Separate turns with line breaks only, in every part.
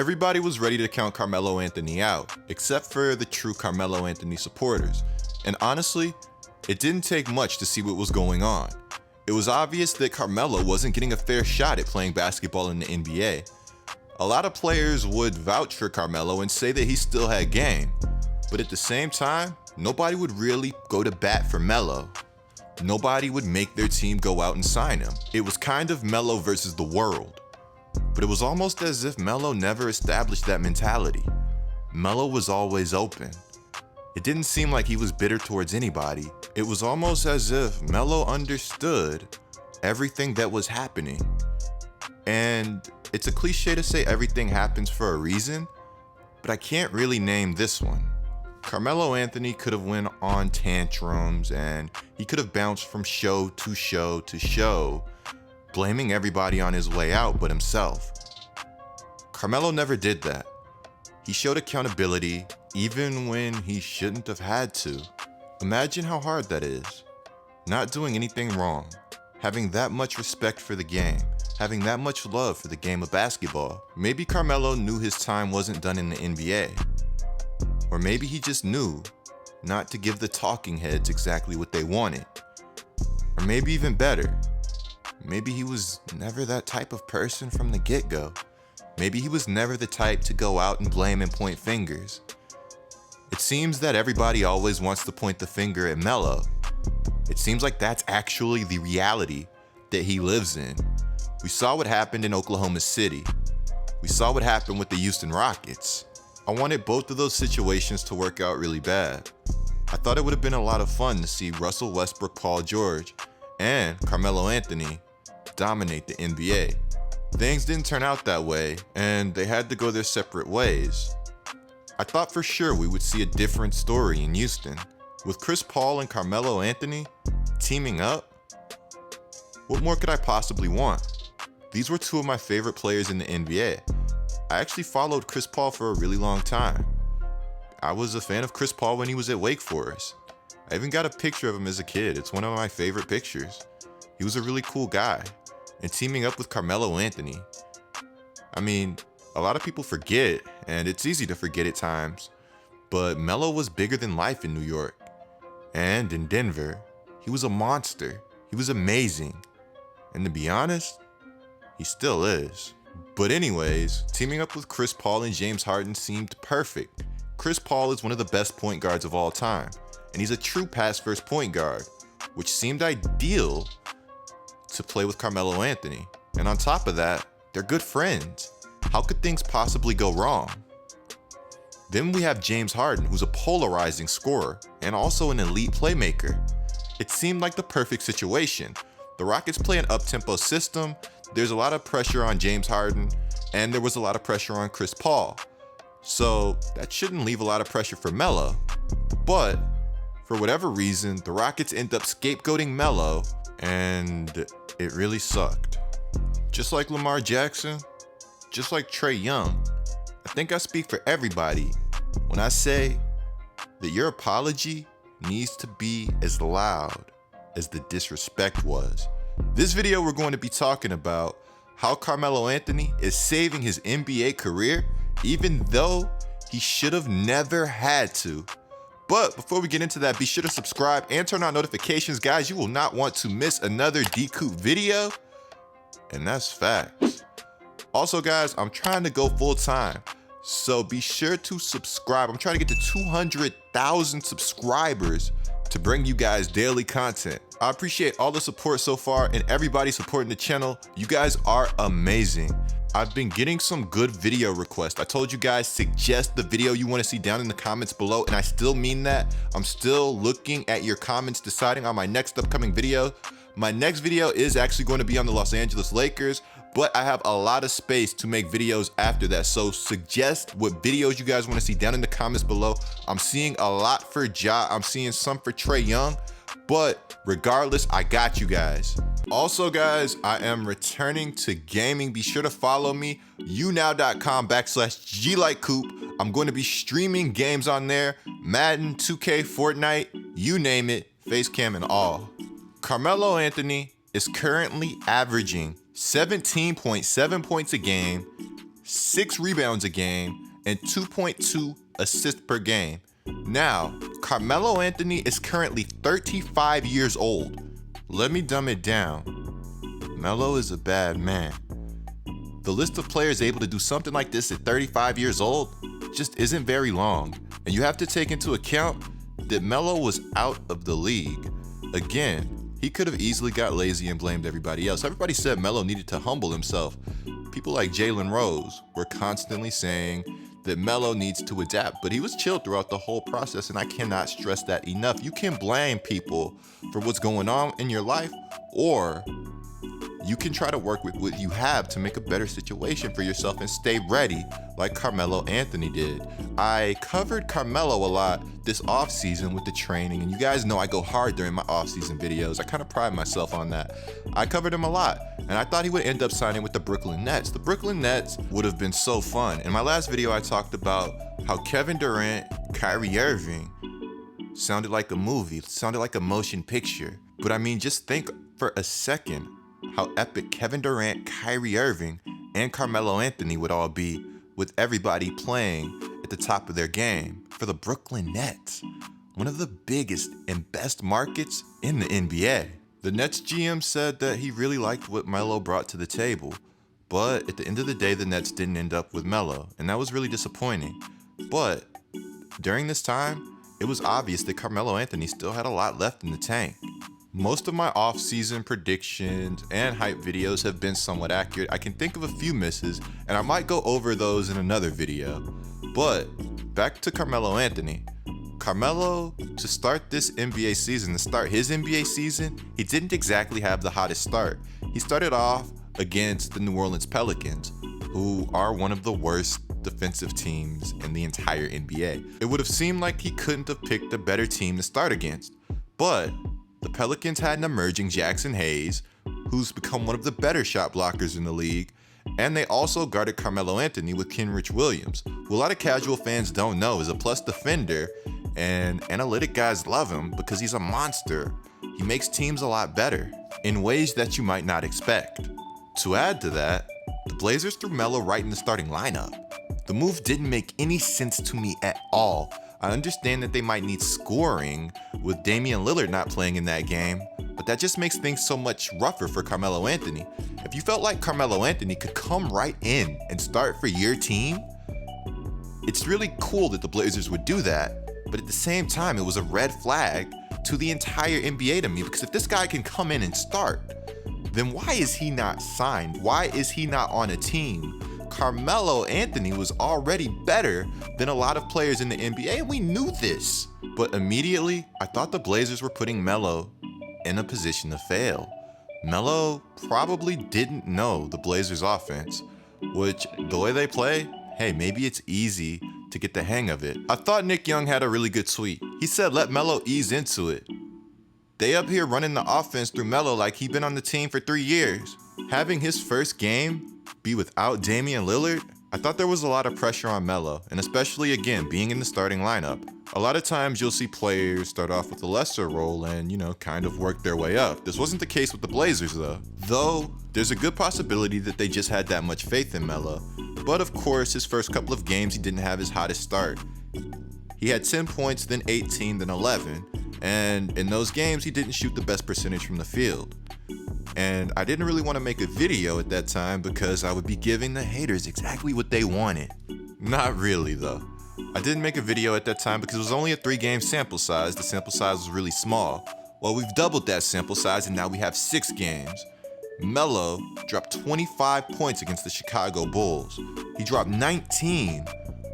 Everybody was ready to count Carmelo Anthony out, except for the true Carmelo Anthony supporters. And honestly, it didn't take much to see what was going on. It was obvious that Carmelo wasn't getting a fair shot at playing basketball in the NBA. A lot of players would vouch for Carmelo and say that he still had game, but at the same time, nobody would really go to bat for Melo. Nobody would make their team go out and sign him. It was kind of Melo versus the world. But it was almost as if Melo never established that mentality. Melo was always open. It didn't seem like he was bitter towards anybody. It was almost as if Melo understood everything that was happening. And it's a cliche to say everything happens for a reason, but I can't really name this one. Carmelo Anthony could have went on tantrums and he could have bounced from show to show to show, blaming everybody on his way out but himself. Carmelo never did that. He showed accountability even when he shouldn't have had to. Imagine how hard that is. Not doing anything wrong, having that much respect for the game, having that much love for the game of basketball. Maybe Carmelo knew his time wasn't done in the NBA. Or maybe he just knew not to give the talking heads exactly what they wanted. Or maybe even better, maybe he was never that type of person from the get-go. Maybe he was never the type to go out and blame and point fingers. It seems that everybody always wants to point the finger at Melo. It seems like that's actually the reality that he lives in. We saw what happened in Oklahoma City. We saw what happened with the Houston Rockets. I wanted both of those situations to work out really bad. I thought it would have been a lot of fun to see Russell Westbrook, Paul George, and Carmelo Anthony dominate the NBA. Things didn't turn out that way, and they had to go their separate ways. I thought for sure we would see a different story in Houston. With Chris Paul and Carmelo Anthony teaming up, what more could I possibly want? These were two of my favorite players in the NBA. I actually followed Chris Paul for a really long time. I was a fan of Chris Paul when he was at Wake Forest. I even got a picture of him as a kid. It's one of my favorite pictures. He was a really cool guy. And teaming up with Carmelo Anthony, I mean, a lot of people forget, and it's easy to forget at times, but Melo was bigger than life in New York. And in Denver, he was a monster. He was amazing. And to be honest, he still is. But anyways, teaming up with Chris Paul and James Harden seemed perfect. Chris Paul is one of the best point guards of all time, and he's a true pass-first point guard, which seemed ideal to play with Carmelo Anthony. And on top of that, they're good friends. How could things possibly go wrong? Then we have James Harden, who's a polarizing scorer and also an elite playmaker. It seemed like the perfect situation. The Rockets play an up-tempo system. There's a lot of pressure on James Harden, and there was a lot of pressure on Chris Paul. So that shouldn't leave a lot of pressure for Melo. But for whatever reason, the Rockets end up scapegoating Melo, and it really sucked. Just like Lamar Jackson, just like Trae Young, I think I speak for everybody when I say that your apology needs to be as loud as the disrespect was. This video we're going to be talking about how Carmelo Anthony is saving his NBA career even though he should have never had to. But before we get into that, be sure to subscribe and turn on notifications, guys. You will not want to miss another GETLIKECOOP video, and that's facts. Also, guys, I'm trying to go full time, so be sure to subscribe. I'm trying to get to 200,000 subscribers to bring you guys daily content. I appreciate all the support so far and everybody supporting the channel. You guys are amazing. I've been getting some good video requests. I told you guys, suggest the video you want to see down in the comments below, and I still mean that. I'm still looking at your comments, deciding on my next upcoming video. My next video is actually going to be on the Los Angeles Lakers, but I have a lot of space to make videos after that. So suggest what videos you guys want to see down in the comments below. I'm seeing a lot for Ja. I'm seeing some for Trae Young, but regardless, I got you guys. Also, guys, I am returning to gaming. Be sure to follow me, younow.com/GETLIKECOOP. I'm going to be streaming games on there, Madden, 2K, Fortnite, you name it, Facecam and all. Carmelo Anthony is currently averaging 17.7 points a game, 6 rebounds a game, and 2.2 assists per game. Now, Carmelo Anthony is currently 35 years old. Let me dumb it down. Melo is a bad man. The list of players able to do something like this at 35 years old just isn't very long. And you have to take into account that Melo was out of the league. Again, he could have easily got lazy and blamed everybody else. Everybody said Melo needed to humble himself. People like Jalen Rose were constantly saying that Melo needs to adapt, but he was chill throughout the whole process, and I cannot stress that enough. You can blame people for what's going on in your life, or you can try to work with what you have to make a better situation for yourself and stay ready like Carmelo Anthony did. I covered Carmelo a lot this offseason with the training, and you guys know I go hard during my offseason videos. I kind of pride myself on that. I covered him a lot, and I thought he would end up signing with the Brooklyn Nets. The Brooklyn Nets would have been so fun. In my last video, I talked about how Kevin Durant, Kyrie Irving sounded like a movie, sounded like a motion picture. But I mean, just think for a second how epic Kevin Durant, Kyrie Irving, and Carmelo Anthony would all be with everybody playing at the top of their game for the Brooklyn Nets, one of the biggest and best markets in the NBA. The Nets GM said that he really liked what Melo brought to the table, but at the end of the day, the Nets didn't end up with Melo, and that was really disappointing. But during this time, it was obvious that Carmelo Anthony still had a lot left in the tank. Most of my off-season predictions and hype videos have been somewhat accurate. I can think of a few misses, and I might go over those in another video. But back to Carmelo Anthony. Carmelo, to start this NBA season, to start his NBA season, he didn't exactly have the hottest start. He started off against the New Orleans Pelicans, who are one of the worst defensive teams in the entire NBA. It would have seemed like he couldn't have picked a better team to start against, but the Pelicans had an emerging Jackson Hayes, who's become one of the better shot blockers in the league, and they also guarded Carmelo Anthony with Kenrich Williams, who a lot of casual fans don't know is a plus defender, and analytic guys love him because he's a monster. He makes teams a lot better in ways that you might not expect. To add to that, the Blazers threw Melo right in the starting lineup. The move didn't make any sense to me at all. I understand that they might need scoring with Damian Lillard not playing in that game, but that just makes things so much rougher for Carmelo Anthony. If you felt like Carmelo Anthony could come right in and start for your team, it's really cool that the Blazers would do that, but at the same time, it was a red flag to the entire NBA to me, because if this guy can come in and start, then why is he not signed? Why is he not on a team? Carmelo Anthony was already better than a lot of players in the NBA, and we knew this. But immediately, I thought the Blazers were putting Melo in a position to fail. Melo probably didn't know the Blazers offense, which, the way they play, hey, maybe it's easy to get the hang of it. I thought Nick Young had a really good tweet. He said, let Melo ease into it. They up here running the offense through Melo like he been on the team for 3 years. Having his first game be without Damian Lillard, I thought there was a lot of pressure on Melo, and especially, again, being in the starting lineup. A lot of times you'll see players start off with a lesser role and, kind of work their way up. This wasn't the case with the Blazers, though. Though, there's a good possibility that they just had that much faith in Melo. But of course, his first couple of games, he didn't have his hottest start. He had 10 points, then 18, then 11. And in those games, he didn't shoot the best percentage from the field. And I didn't really want to make a video at that time because I would be giving the haters exactly what they wanted. Not really, though. I didn't make a video at that time because it was only a 3-game sample size. The sample size was really small. Well, we've doubled that sample size and now we have 6 games. Melo dropped 25 points against the Chicago Bulls. He dropped 19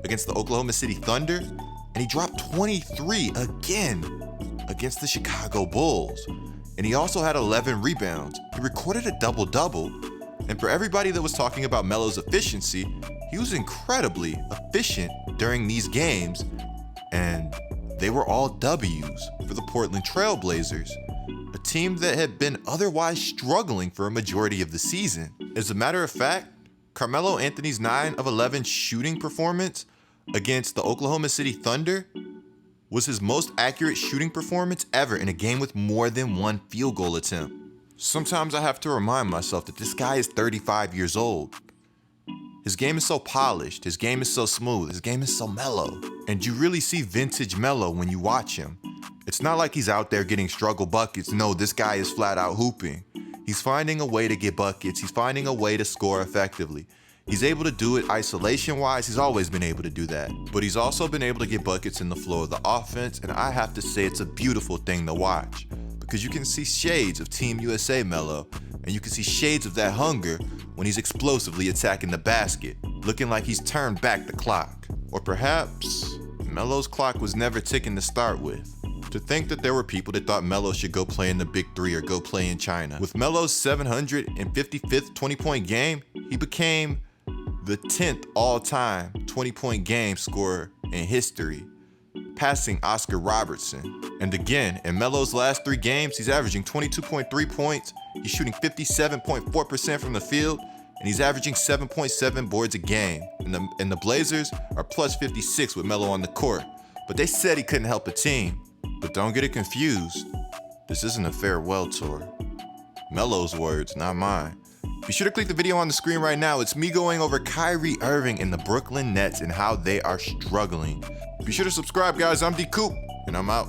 against the Oklahoma City Thunder, and he dropped 23 again against the Chicago Bulls. And he also had 11 rebounds. He recorded a double-double. And for everybody that was talking about Melo's efficiency, he was incredibly efficient during these games. And they were all W's for the Portland Trail Blazers, a team that had been otherwise struggling for a majority of the season. As a matter of fact, Carmelo Anthony's 9 of 11 shooting performance against the Oklahoma City Thunder was his most accurate shooting performance ever in a game with more than 1 field goal attempt. Sometimes I have to remind myself that this guy is 35 years old. His game is so polished, his game is so smooth, his game is so mellow. And you really see vintage Melo when you watch him. It's not like he's out there getting struggle buckets. No, this guy is flat out hooping. He's finding a way to get buckets. He's finding a way to score effectively. He's able to do it isolation-wise. He's always been able to do that. But he's also been able to get buckets in the flow of the offense, and I have to say it's a beautiful thing to watch. Because you can see shades of Team USA Melo, and you can see shades of that hunger when he's explosively attacking the basket, looking like he's turned back the clock. Or perhaps Melo's clock was never ticking to start with. To think that there were people that thought Melo should go play in the Big Three or go play in China. With Melo's 755th 20-point game, he became the 10th all-time 20-point game scorer in history, passing Oscar Robertson. And again, in Melo's last 3 games, he's averaging 22.3 points, he's shooting 57.4% from the field, and he's averaging 7.7 boards a game. And the Blazers are plus 56 with Melo on the court. But they said he couldn't help a team. But don't get it confused. This isn't a farewell tour. Melo's words, not mine. Be sure to click the video on the screen right now. It's me going over Kyrie Irving and the Brooklyn Nets and how they are struggling. Be sure to subscribe, guys. I'm GETLIKECOOP, and I'm out.